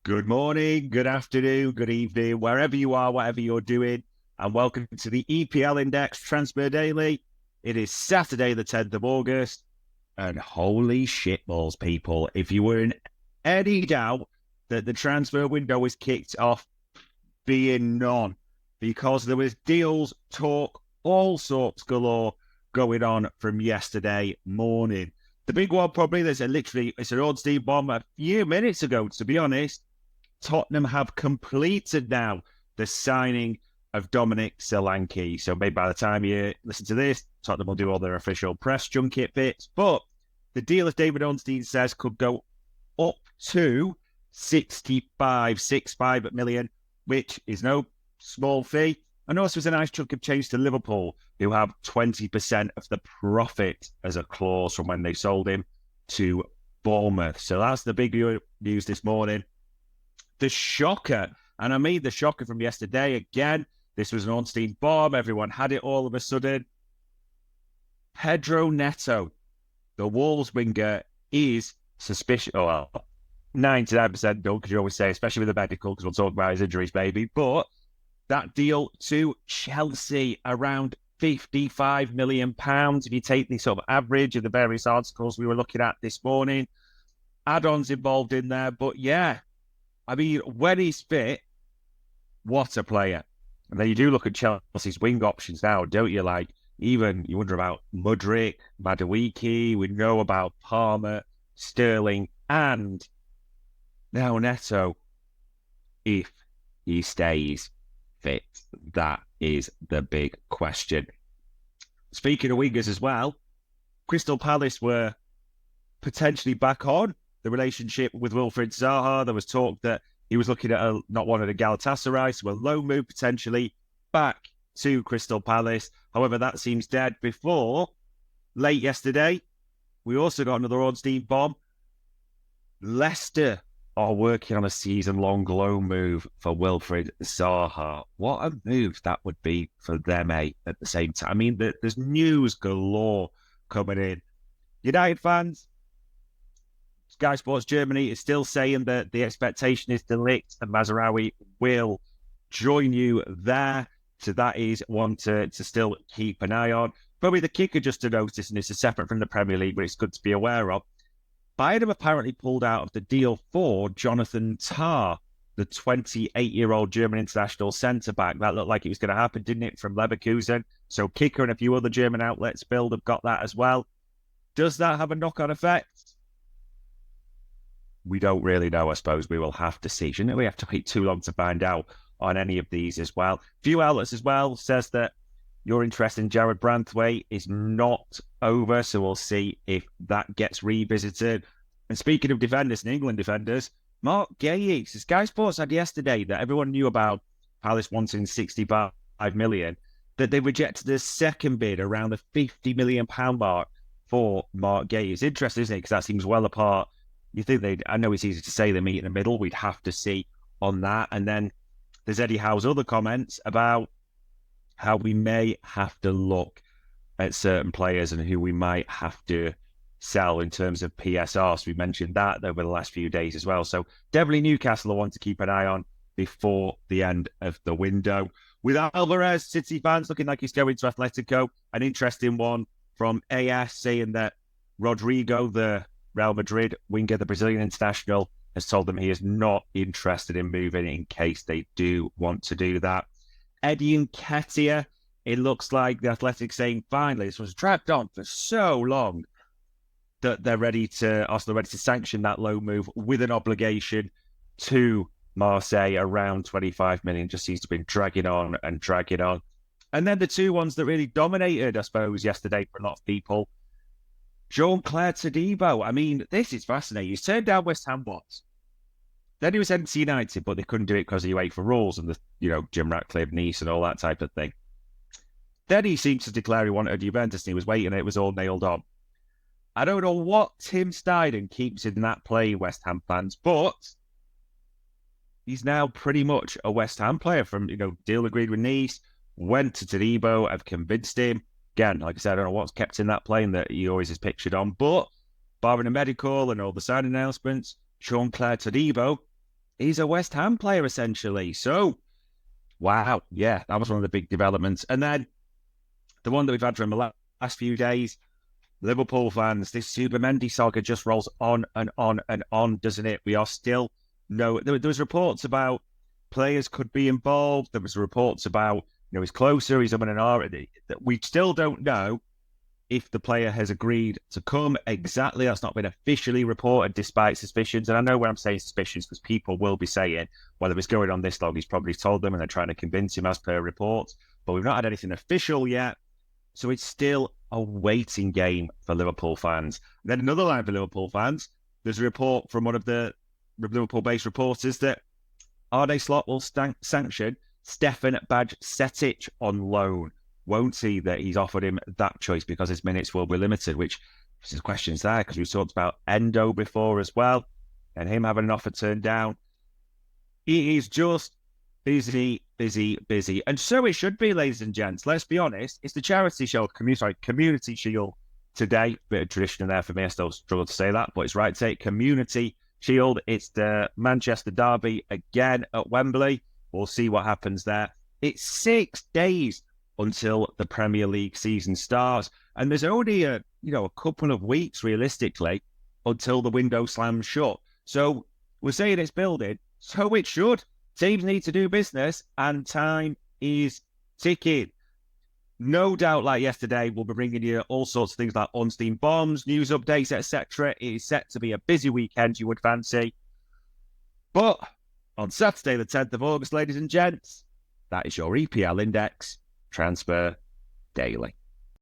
Good morning, good afternoon, good evening, wherever you are, whatever you're doing, and welcome to the EPL Index Transfer Daily. It is Saturday, the 10th of August, and holy shitballs, people. If you were in any doubt that the transfer window was kicked off, being none, because there was deals, talk, all sorts galore going on from yesterday morning. The big one probably, it's an Ornstein bomb a few minutes ago, to be honest. Tottenham have completed now the signing of Dominic Solanke. So maybe by the time you listen to this, Tottenham will do all their official press junket bits. But the deal, as David Ornstein says, could go up to 65 million, which is no small fee. And also, it's a nice chunk of change to Liverpool, who have 20% of the profit as a clause from when they sold him to Bournemouth. So that's the big news this morning. The shocker, and I mean the shocker from yesterday again, this was an Ornstein bomb. Everyone had it all of a sudden. Pedro Neto, the Wolves winger, is suspicious. Oh, well, 99% done, because you always say, especially with the medical, because we'll talk about his injuries, maybe. But that deal to Chelsea, around £55 million. If you take the sort of average of the various articles we were looking at this morning, add-ons involved in there. But yeah, I mean, when he's fit, what a player. And then you do look at Chelsea's wing options now, don't you? Like, even you wonder about Mudryk, Madueke, we know about Palmer, Sterling, and now Neto, if he stays fit. That is the big question. Speaking of wingers as well, Crystal Palace were potentially back on the relationship with Wilfried Zaha. There was talk that he was looking at not one at a Galatasaray, so a loan move potentially back to Crystal Palace. However, that seems dead. Before, late yesterday, we also got another Ornstein bomb. Leicester are working on a season-long loan move for Wilfried Zaha. What a move that would be for them, at the same time. I mean, there's news galore coming in. United fans, Sky Sports Germany is still saying that the expectation is De Ligt and Mazraoui will join you there. So that is one to still keep an eye on. Probably the kicker just to notice, and this is separate from the Premier League, but it's good to be aware of. Bayern have apparently pulled out of the deal for Jonathan Tah, the 28-year-old German international centre-back. That looked like it was going to happen, didn't it, from Leverkusen? So Kicker and a few other German outlets, Bild, have got that as well. Does that have a knock-on effect? We don't really know, I suppose. We will have to see. Shouldn't we have to wait too long to find out on any of these as well? A few outlets as well says that your interest in Jared Branthwaite is not over, so we'll see if that gets revisited. And speaking of defenders and England defenders, Mark Guehi, Sky Sports had yesterday that everyone knew about Palace wanting 65 million, that they rejected a second bid around the £50 million mark for Mark Guehi. It's interesting, isn't it? Because that seems well apart. You think I know it's easy to say they meet in the middle. We'd have to see on that. And then there's Eddie Howe's other comments about how we may have to look at certain players and who we might have to sell in terms of PSR. So we mentioned that over the last few days as well. So definitely Newcastle I want to keep an eye on before the end of the window. With Alvarez, City fans looking like he's going to Atletico. An interesting one from AS saying that Rodrigo, the Real Madrid winger, the Brazilian international, has told them he is not interested in moving in case they do want to do that. Eddie Nketiah, it looks like the Athletic saying finally this was dragged on for so long that they're ready to sanction that loan move with an obligation to Marseille around 25 million. Just seems to have been dragging on and dragging on. And then the two ones that really dominated, I suppose, yesterday for a lot of people. Jean-Claire Todibo. I mean, this is fascinating. He's turned down West Ham once. Then he was sent to United, but they couldn't do it because of UEFA rules and Jim Ratcliffe, Nice and all that type of thing. Then he seems to declare he wanted Juventus and he was waiting and it was all nailed on. I don't know what Tim Steidten keeps in that play, West Ham fans, but he's now pretty much a West Ham player from, deal agreed with Nice, went to Todibo, have convinced him. Again, like I said, I don't know what's kept in that plane that he always is pictured on, but barring a medical and all the signing announcements, Jean-Claire Todibo He's a West Ham player, essentially. So, wow, yeah, that was one of the big developments. And then the one that we've had from the last few days, Liverpool fans, this Zubi saga just rolls on and on and on, doesn't it? We are still there was reports about players could be involved. There was reports about, he's closer, he's up in an hour. We still don't know if the player has agreed to come. Exactly, that's not been officially reported despite suspicions. And I know when I'm saying suspicions because people will be saying, well, if it's going on this long, he's probably told them and they're trying to convince him as per reports. But we've not had anything official yet. So it's still a waiting game for Liverpool fans. And then another line for Liverpool fans, there's a report from one of the Liverpool-based reporters that Arne Slot will sanction Stefan Bajcetic on loan. Won't he? That he's offered him that choice because his minutes will be limited, which there's questions there because we've talked about Endo before as well and him having an offer turned down. He is just busy. And so it should be, ladies and gents. Let's be honest. It's the Charity Shield, Community Shield today. Bit of tradition in there for me. I still struggle to say that, but it's right to say Community Shield. It's the Manchester derby again at Wembley. We'll see what happens there. It's 6 days until the Premier League season starts. And there's only a couple of weeks, realistically, until the window slams shut. So we're saying it's building, so it should. Teams need to do business, and time is ticking. No doubt, like yesterday, we'll be bringing you all sorts of things like on-steam bombs, news updates, etc. It is set to be a busy weekend, you would fancy. But on Saturday, the 10th of August, ladies and gents, that is your EPL Index Transfer Daily.